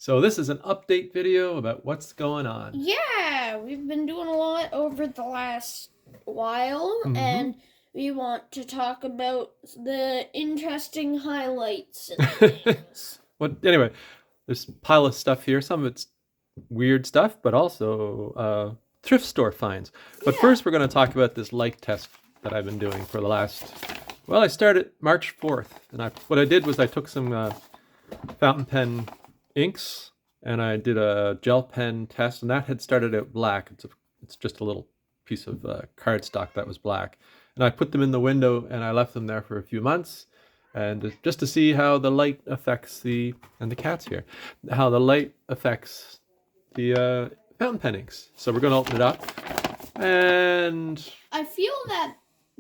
So this is an update video about what's going on. Yeah, we've been doing a lot over the last while, and we want to talk about the interesting highlights and things. Anyway, there's a pile of stuff here. Some of it's weird stuff, but also thrift store finds. But first we're going to talk about this light test that I've been doing for the last, I started March 4th. And what I did was I took some fountain pen inks and I did a gel pen test, and that had started out black. It's just a little piece of cardstock that was black. And I put them in the window and I left them there for a few months, and just to see how the light affects and the cat's here, how the light affects the fountain pen inks. So we're going to open it up, and I feel that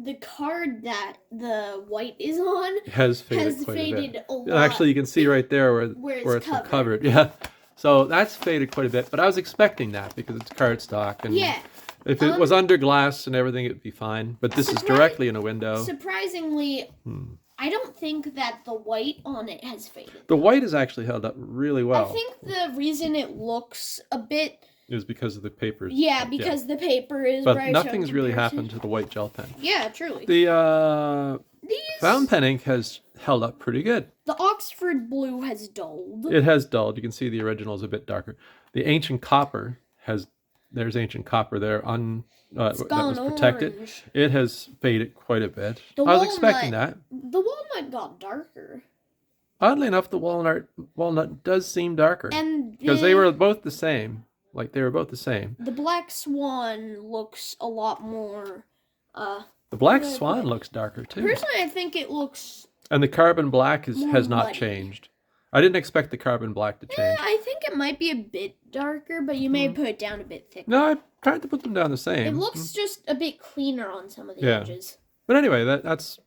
the card that the white is on has faded a lot. Actually, you can see right there where it's covered. Yeah. So that's faded quite a bit, but I was expecting that because it's cardstock, and if it was under glass and everything, it'd be fine. But this is directly in a window. Surprisingly, I don't think that the white on it has faded. The white is actually held up really well. I think the reason it looks a bit is because of the paper. Yeah, because the paper is but nothing's really happened to the white gel pen. Yeah, truly. The fountain pen ink has held up pretty good. The Oxford blue has dulled. It has dulled. You can see the original is a bit darker. The ancient copper there's ancient copper there that was protected. Orange. It has faded quite a bit. I was expecting that. The walnut got darker. Oddly enough, the walnut does seem darker. And because they were both the same. Like, they were both the same. The black swan looks a lot more... the black swan looks darker, too. Personally, I think it looks... And the carbon black has not changed. I didn't expect the carbon black to change. Yeah, I think it might be a bit darker, but you may put it down a bit thicker. No, I tried to put them down the same. It looks just a bit cleaner on some of the edges. But anyway, that's...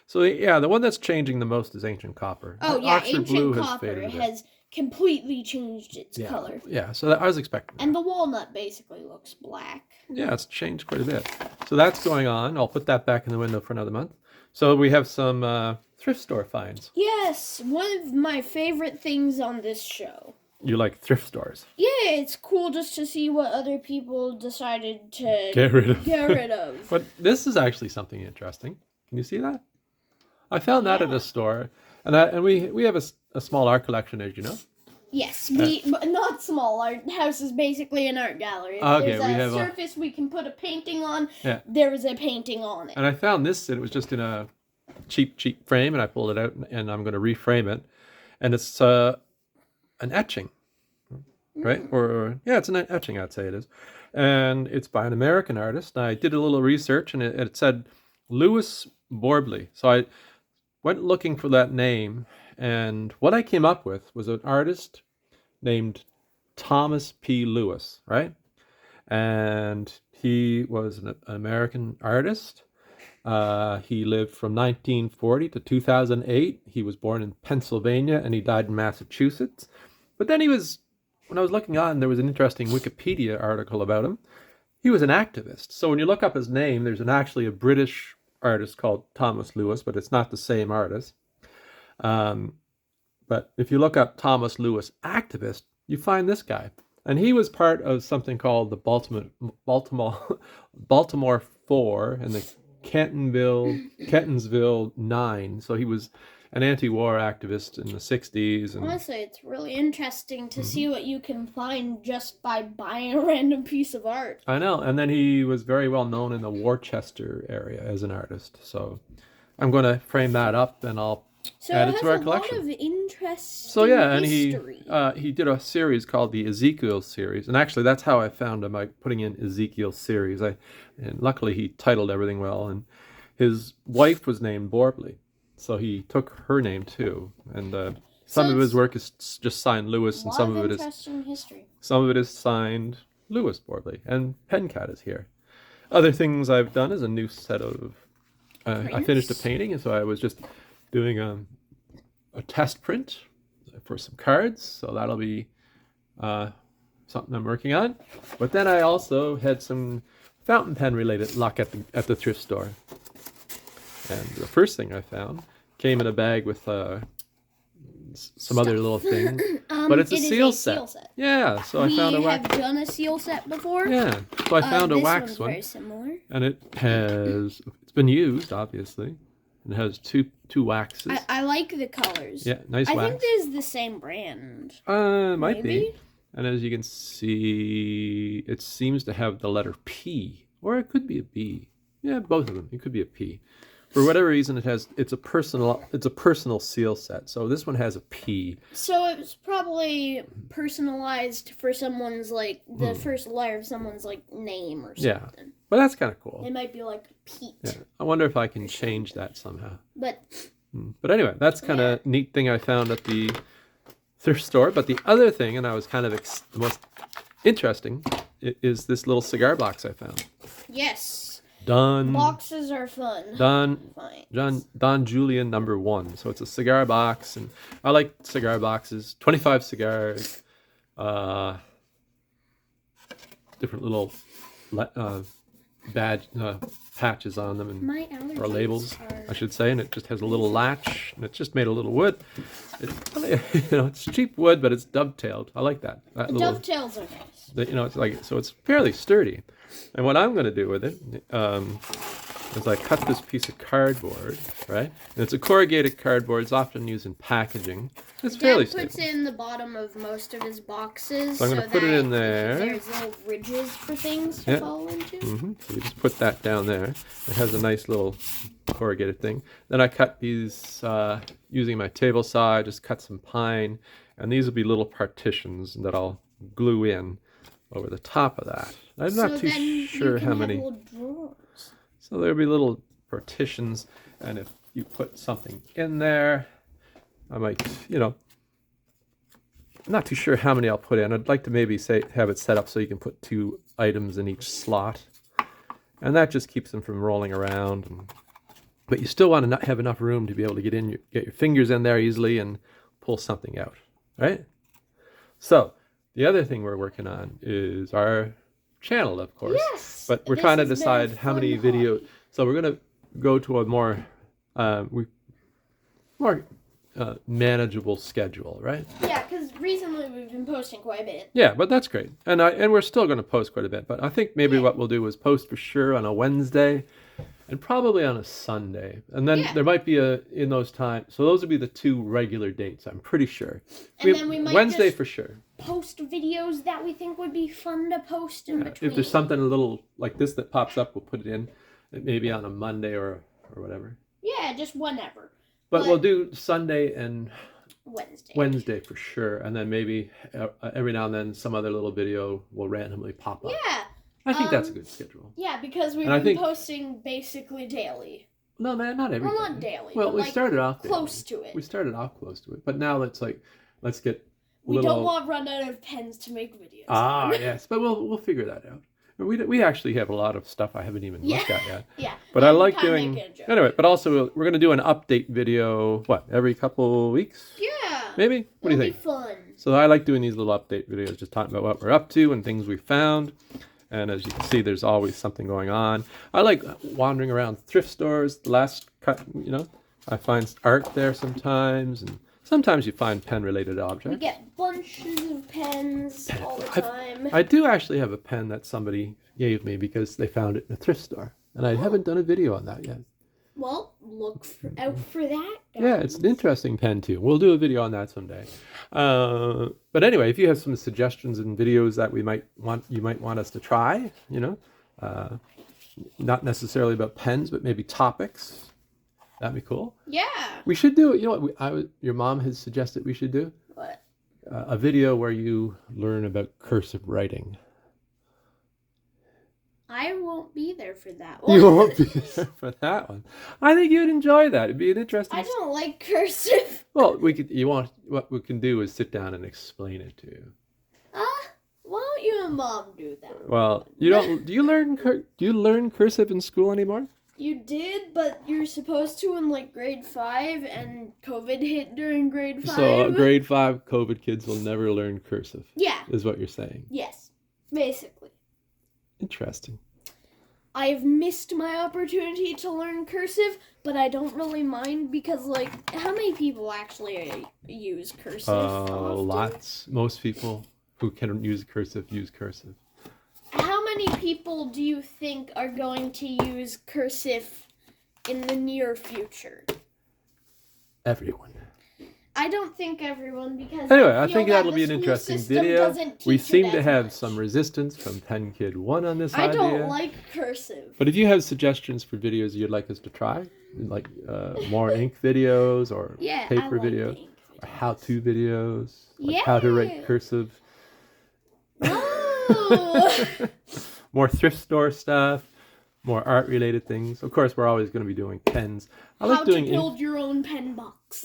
So, yeah, the one that's changing the most is ancient copper. Oh, yeah, ancient copper has completely changed its color. Yeah, so I was expecting that. And the walnut basically looks black. Yeah, it's changed quite a bit. So that's going on. I'll put that back in the window for another month. So we have some thrift store finds. Yes, one of my favorite things on this show. You like thrift stores? Yeah, it's cool just to see what other people decided to get rid of. But this is actually something interesting. Can you see that? I found that at a store, and we have a small art collection, as you know. Yes, but not small. Our house is basically an art gallery. Okay, we have a surface we can put a painting on. Yeah. There is a painting on it. And I found this, and it was just in a cheap frame, and I pulled it out, and I'm going to reframe it. And it's an etching, right? It's an etching, I'd say it is. And it's by an American artist. I did a little research, and it said Louis Borbley. So I went looking for that name, and what I came up with was an artist named Thomas P. Lewis, right? And he was an American artist. He lived from 1940 to 2008. He was born in Pennsylvania, and he died in Massachusetts. But then when I was looking on, there was an interesting Wikipedia article about him. He was an activist. So when you look up his name, there's actually a British artist called Thomas Lewis, but it's not the same artist. But if you look up Thomas Lewis activist, you find this guy, and he was part of something called the Baltimore 4 and the Kettonsville 9. So he was an anti-war activist in the 60s. And honestly, it's really interesting to see what you can find just by buying a random piece of art. I know. And then he was very well known in the Worcester area as an artist. So I'm going to frame that up, and I'll add it to our collection. So it has a lot of interesting history. And he did a series called the Ezekiel Series. And actually, that's how I found him, by putting in Ezekiel Series. And luckily, he titled everything well. And his wife was named Borbley. So he took her name too, and some of his work is just signed Lewis, and some of it is signed Louis Borbley. And Pencat is here. Other things I've done is a new set of. I finished a painting, and so I was just doing a test print for some cards. So that'll be something I'm working on. But then I also had some fountain pen related luck at the thrift store. And the first thing I found came in a bag with some other little things. But But it's a it is seal set. Yeah, so I found a We wax. have done a seal set before. Yeah, so I found a This wax one's one, very similar. and it's been used, obviously. It has two waxes. I like the colors. Yeah, nice I wax. think this is the same brand. Might be. Maybe? And as you can see, it seems to have the letter P, or it could be a B. Yeah, both of them. It could be a P. For whatever reason, it's a personal seal set. So this one has a P. So it's probably personalized for someone's like the first letter of someone's like name or something. Yeah, but that's kind of cool. It might be like Pete. Yeah, I wonder if I can change that somehow. But Anyway, that's kind of neat thing I found at the thrift store. But the other thing, and I was kind of the most interesting, is this little cigar box I found. yes. Boxes are fun. Don Julian #1. So it's a cigar box, and I like cigar boxes. 25 cigars, different little badge patches on them, and or labels, I should say. And it just has a little latch, and it's just made of little wood. It's cheap wood, but it's dovetailed. I like that. Dovetails are nice. It's like, so it's fairly sturdy. And what I'm going to do with it is I cut this piece of cardboard, right? And it's a corrugated cardboard. It's often used in packaging. It's fairly Dad puts stable. it in the bottom of most of his boxes. So I'm going to put it in there. There's little ridges for things to fall into. So you just put that down there. It has a nice little corrugated thing. Then I cut these using my table saw. I just cut some pine. And these will be little partitions that I'll glue in over the top of that. I'm not too sure how many. So there'll be little partitions, and if you put something in there, I might, I'm not too sure how many I'll put in. I'd like to maybe have it set up so you can put 2 items in each slot, and that just keeps them from rolling around. But you still want to have enough room to be able to get your fingers in there easily and pull something out, right? So the other thing we're working on is our channel, of course. Yes, but we're trying to decide how many videos. So we're going to go to a more manageable schedule, right? Yeah, because recently we've been posting quite a bit. Yeah, but that's great, and we're still going to post quite a bit. But I think maybe what we'll do is post for sure on a Wednesday, and probably on a Sunday, and then there might be in those times. So those would be the 2 regular dates. I'm pretty sure. And then we might Wednesday just for sure. Post videos that we think would be fun to post in between. If there's something a little like this that pops up, we'll put it in, maybe on a Monday or whatever. Yeah, just whenever. But we'll do Sunday and Wednesday for sure, and then maybe every now and then some other little video will randomly pop up. Yeah. I think that's a good schedule. Yeah, because we've been posting basically daily. No, man, not every day. Well, not daily. Well, but we started off close to it. We started off close to it, but now let's get. We don't want to run out of pens to make videos. Yes, but we'll figure that out. We actually have a lot of stuff I haven't even looked at yet. Yeah. But I like doing anyway. But also we're going to do an update video. Every couple weeks? Yeah. Maybe. What do you think? It'll be fun. So I like doing these little update videos, just talking about what we're up to and things we found. And as you can see, there's always something going on. I like wandering around thrift stores. I find art there sometimes, and sometimes you find pen-related objects. We get bunches of pens all the time. I do actually have a pen that somebody gave me because they found it in a thrift store, and I haven't done a video on that yet. Well, look out for that. Yeah, it's an interesting pen too. We'll do a video on that someday. But anyway, if you have some suggestions and videos that you might want us to try, not necessarily about pens, but maybe topics, that'd be cool. Yeah. We should do. You know what? Your mom has suggested we should do. What? A video where you learn about cursive writing. I won't be there for that one. You won't be there for that one. I think you'd enjoy that. It'd be an interesting. I don't like cursive. Well, what we can do is sit down and explain it to you. Why don't you and Mom do that? Well, you don't. Do you learn cursive in school anymore? You did, but you're supposed to in like grade 5, and COVID hit during grade 5. So grade 5 COVID kids will never learn cursive. Yeah. Is what you're saying. Yes, basically. Interesting. I've missed my opportunity to learn cursive, but I don't really mind because, like, how many people actually use cursive often? Lots. Most people who can use cursive use cursive. How many people do you think are going to use cursive in the near future? Everyone. I don't think everyone, because anyway, I think that'll be an interesting video. We seem to have much. Some resistance from Pen Kid 1 on this I idea. don't like cursive. But if you have suggestions for videos you'd like us to try, like more ink videos or paper videos, or how-to videos, like how to write cursive, more thrift store stuff, more art-related things. Of course, we're always going to be doing pens. I like doing how to build your own pen box.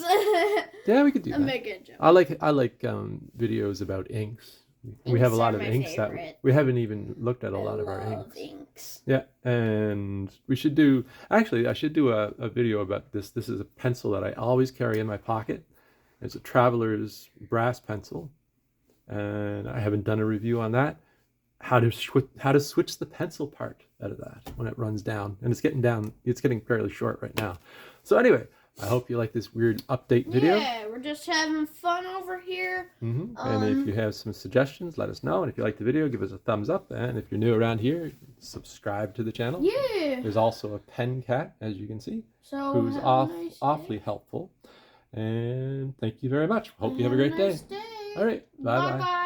Yeah, we could do that. I'm a good joke. I like videos about inks. We have a lot of inks that we haven't even looked at. A lot of our inks. Yeah, and we should do. Actually, I should do a video about this. This is a pencil that I always carry in my pocket. It's a Traveler's brass pencil, and I haven't done a review on that. How to switch the pencil part out of that when it runs down, and it's getting fairly short right now. So anyway, I hope you like this weird update video. Yeah, we're just having fun over here. And if you have some suggestions, let us know. And if you like the video, give us a thumbs up. And if you're new around here, subscribe to the channel. Yeah. There's also a pen cat, as you can see, who's awfully helpful. And thank you very much. Hope you have a great day. Day. All right. Bye-bye.